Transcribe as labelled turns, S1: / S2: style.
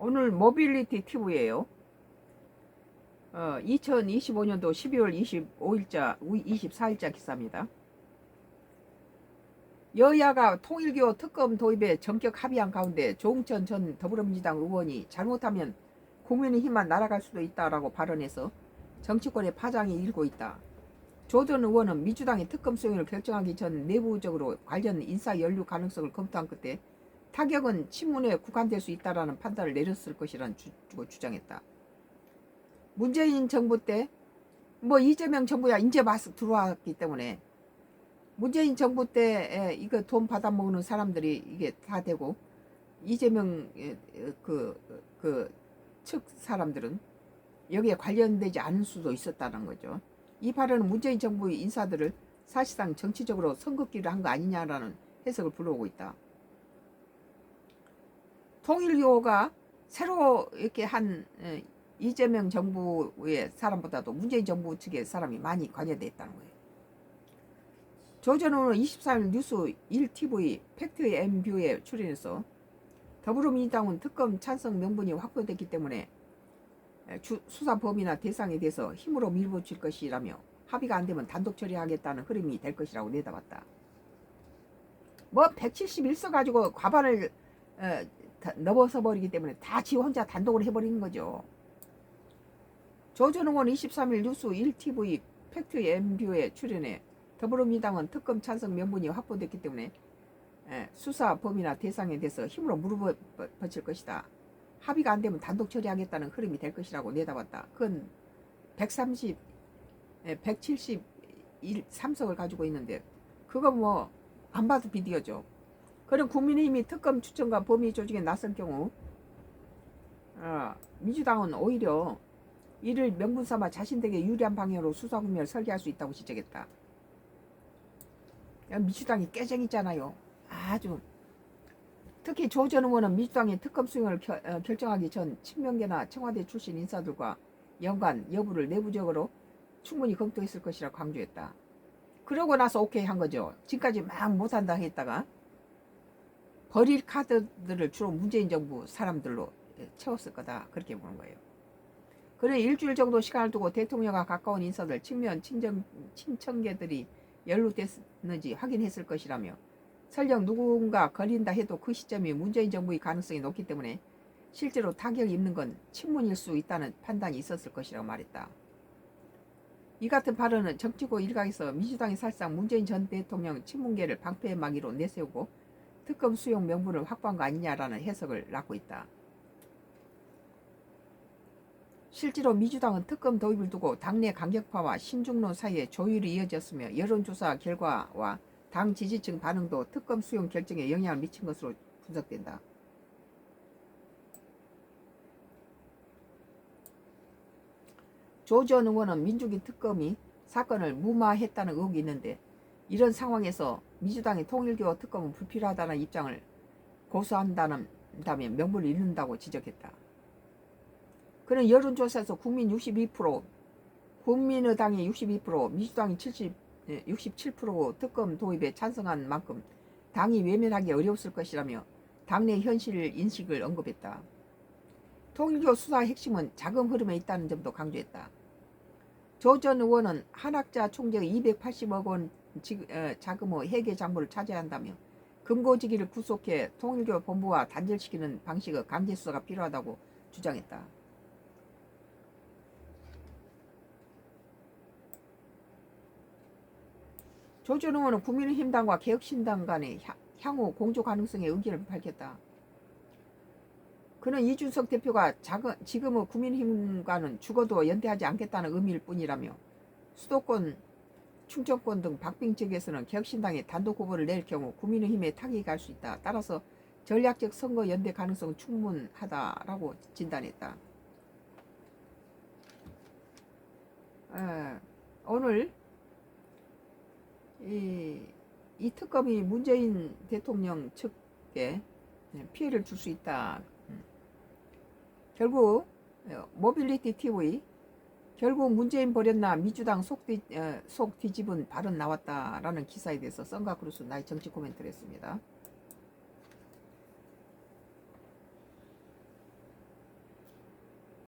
S1: 오늘 모빌리티 TV예요. 2025년도 12월 25일자, 24일자 기사입니다. 여야가 통일교 특검 도입에 전격 합의한 가운데 조응천 전 더불어민주당 의원이 잘못하면 국민의힘만 날아갈 수도 있다라고 발언해서 정치권의 파장이 일고 있다. 조 전 의원은 민주당의 특검 수용을 결정하기 전 내부적으로 관련 인사 연루 가능성을 검토한 끝에 타격은 친문에 국한될 수 있다라는 판단을 내렸을 것이라는 주장했다. 문재인 정부 때 이재명 정부야 이제 막 들어왔기 때문에 문재인 정부 때 이거 돈 받아먹는 사람들이 이게 다 되고 이재명 측 사람들은 여기에 관련되지 않을 수도 있었다는 거죠. 이 발언은 문재인 정부의 인사들을 사실상 정치적으로 선긋기를 한 거 아니냐라는 해석을 불러오고 있다. 통일교가 새로 이렇게 한 이재명 정부의 사람보다도 문재인 정부 측의 사람이 많이 관여되어 있다는 거예요. 조 전 의원은 24일 뉴스 1TV 팩트 엠뷰에 출연해서 더불어민주당은 특검 찬성 명분이 확보됐기 때문에 수사 범위나 대상에 대해서 힘으로 밀어붙일 것이라며 합의가 안 되면 단독 처리하겠다는 흐름이 될 것이라고 내다봤다. 171석 가지고 과반을 넘어서 버리기 때문에 다 지 혼자 단독으로 해버리는 거죠. 조 전 의원 23일 뉴스 1TV 팩트 엠뷰에 출연해 더불어민주당은 특검 찬성 명분이 확보됐기 때문에 수사 범위나 대상에 대해서 힘으로 물어붙일 것이다. 합의가 안 되면 단독 처리하겠다는 흐름이 될 것이라고 내다봤다. 그건 173석을 가지고 있는데 그거 안 봐도 비디오죠. 그런 국민의힘이 특검 추천과 범위 조직에 나설 경우 민주당은 오히려 이를 명분 삼아 자신들에게 유리한 방향으로 수사 국면을 설계할 수 있다고 지적했다. 민주당이 깨쟁이잖아요. 아주. 특히 조 전 의원은 민주당이 특검 수용을 결정하기 전 친명계나 청와대 출신 인사들과 연관 여부를 내부적으로 충분히 검토했을 것이라고 강조했다. 그러고 나서 오케이 한 거죠. 지금까지 막 못한다 했다가 버릴 카드들을 주로 문재인 정부 사람들로 채웠을 거다. 그렇게 보는 거예요. 그는 일주일 정도 시간을 두고 대통령과 가까운 인사들, 친명, 친청계들이 연루됐는지 확인했을 것이라며 설령 누군가 걸린다 해도 그 시점이 문재인 정부의 가능성이 높기 때문에 실제로 타격이 입는 건 친문일 수 있다는 판단이 있었을 것이라고 말했다. 이 같은 발언은 정치고 일각에서 민주당이 사실상 문재인 전 대통령 친문계를 방패막이로 내세우고 특검 수용 명분을 확보한 거 아니냐라는 해석을 낳고 있다. 실제로 민주당은 특검 도입을 두고 당내 강경파와 신중론 사이에 조율이 이어졌으며 여론조사 결과와 당 지지층 반응도 특검 수용 결정에 영향을 미친 것으로 분석된다. 조 전 의원은 민주기 특검이 사건을 무마했다는 의혹이 있는데 이런 상황에서 민주당이 통일교 특검은 불필요하다는 입장을 고수한다면 명분을 잃는다고 지적했다. 그는 여론조사에서 국민 62%, 국민의당이 62%, 민주당이 67% 특검 도입에 찬성한 만큼 당이 외면하기 어려웠을 것이라며 당내 현실 인식을 언급했다. 통일교 수사의 핵심은 자금 흐름에 있다는 점도 강조했다. 조 전 의원은 한학자 총재의 280억 원 자금의 회계 장부를 차지해야 한다며 금고지기를 구속해 통일교 본부와 단절시키는 방식의 강제 수사가 필요하다고 주장했다. 조 전 의원은 국민의힘당과 개혁신당 간의 향후 공조 가능성의 의견을 밝혔다. 그는 이준석 대표가 지금의 국민의힘과는 죽어도 연대하지 않겠다는 의미일 뿐이라며 수도권, 충청권 등 박빙 지역에서는 개혁신당이 단독 후보를 낼 경우 국민의힘에 타격이 갈 수 있다. 따라서 전략적 선거 연대 가능성은 충분하다라고 진단했다. 오늘 이 특검이 문재인 대통령 측에 피해를 줄 수 있다. 결국 모빌리티 TV 결국 문재인 버렸나 민주당 속 뒤집은 발언 나왔다라는 기사에 대해서 썬가크루스 나의 정치 코멘트를 했습니다.